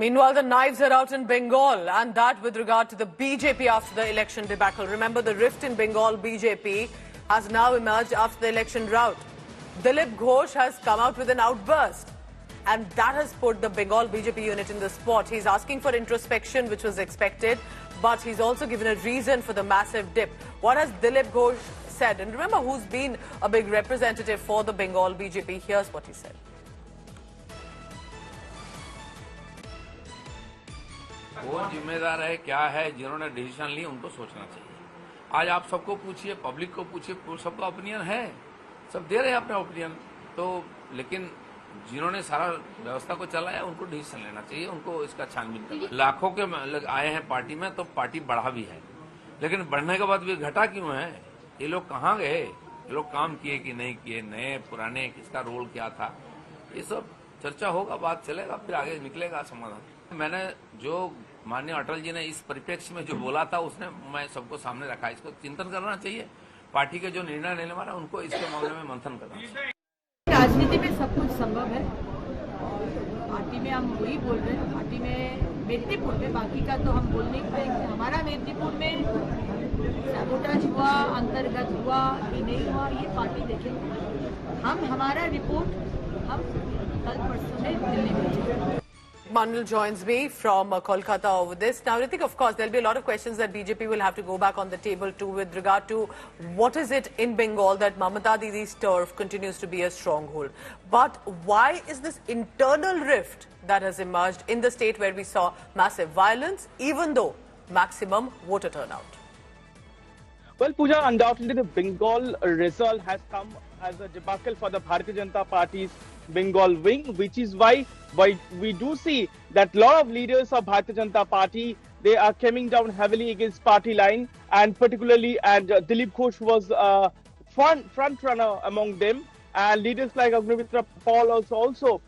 Meanwhile, the knives are out in Bengal, and that with regard to the BJP after the election debacle. Remember, the rift in Bengal BJP has now emerged after the election rout. Dilip Ghosh has come out with an outburst, and that has put the Bengal BJP unit in the spot. He's asking for introspection, which was expected, but he's also given a reason for the massive dip. What has Dilip Ghosh said? And remember, who's been a big representative for the Bengal BJP? Here's what he said. वो जिम्मेदार है क्या है जिन्होंने decision ली उनको सोचना चाहिए। आज आप सबको पूछिए, पब्लिक को पूछिए, सबका ओपिनियन है, सब दे रहे हैं अपने ओपिनियन। तो लेकिन जिन्होंने सारा व्यवस्था को चलाया उनको डिसीजन लेना चाहिए, उनको इसका छानबीन करना। लाखों के आए हैं पार्टी में तो पार्टी बढ़ा भी है, लेकिन बढ़ने के बाद भी घटा क्यों है? ये लोग कहाँ गए? ये लोग काम किए कि नहीं किए, नए पुराने, किसका रोल क्या था, ये सब चर्चा होगा, बात चलेगा, फिर आगे निकलेगा समाधान। मैंने जो माननीय अटल जी ने इस परिप्रेक्ष्य में जो बोला था उसने मैं सबको सामने रखा। इसको चिंतन करना चाहिए, पार्टी के जो निर्णय लेने वाला उनको इसके मामले में मंथन करना चाहिए। राजनीति में सब कुछ संभव है। पार्टी में हम वही बोल रहे हैं, पार्टी में मेदिनीपुर में, बाकी का तो हम बोल नहीं पाएंगे। हमारा मेदिनीपुर में सैबोटाज हुआ, अंतर्गत हुआ कि नहीं हुआ, ये पार्टी देखेंगे। हम हमारा रिपोर्ट हम कल परसों में दिल्ली भेजेंगे। Manal joins me from Kolkata over this. Now, Ritik, of course, there'll be a lot of questions that BJP will have to go back on the table too with regard to what is it in Bengal that Mamata Didi's turf continues to be a stronghold. But why is this internal rift that has emerged in the state where we saw massive violence, even though maximum voter turnout? Well, Pooja, undoubtedly the Bengal result has come as a debacle for the Bharatiya Janata Party's Bengal wing, which is why we do see that a lot of leaders of Bharatiya Janata Party, they are coming down heavily against party line, and particularly Dilip Ghosh was front runner among them, and leaders like Agnimitra Paul also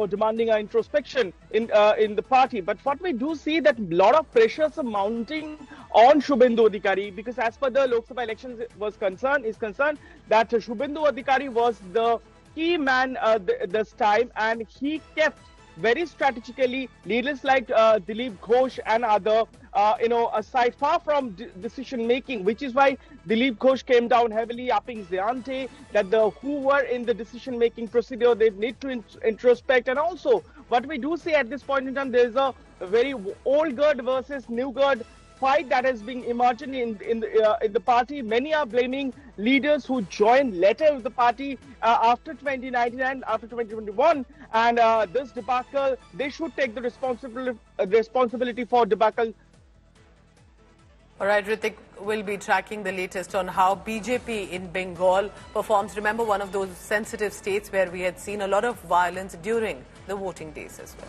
demanding an introspection in the party. But what we do see that a lot of pressures are mounting on Shubhendu Adhikari, because as per the Lok Sabha elections is concerned that Shubhendu Adhikari was the key man this time, and he kept very strategically leaders like Dilip Ghosh and other aside far from decision making, which is why Dilip Ghosh came down heavily, upping the ante that who were in the decision making procedure, they need to introspect. And also what we do see at this point in time, there is a very old guard versus new guard fight that has been emerging in the party. Many are blaming leaders who joined later with the party after 2019 and after 2021, and this debacle, they should take the responsibility for debacle. All right, Ritik, will be tracking the latest on how BJP in Bengal performs. Remember, one of those sensitive states where we had seen a lot of violence during the voting days as well.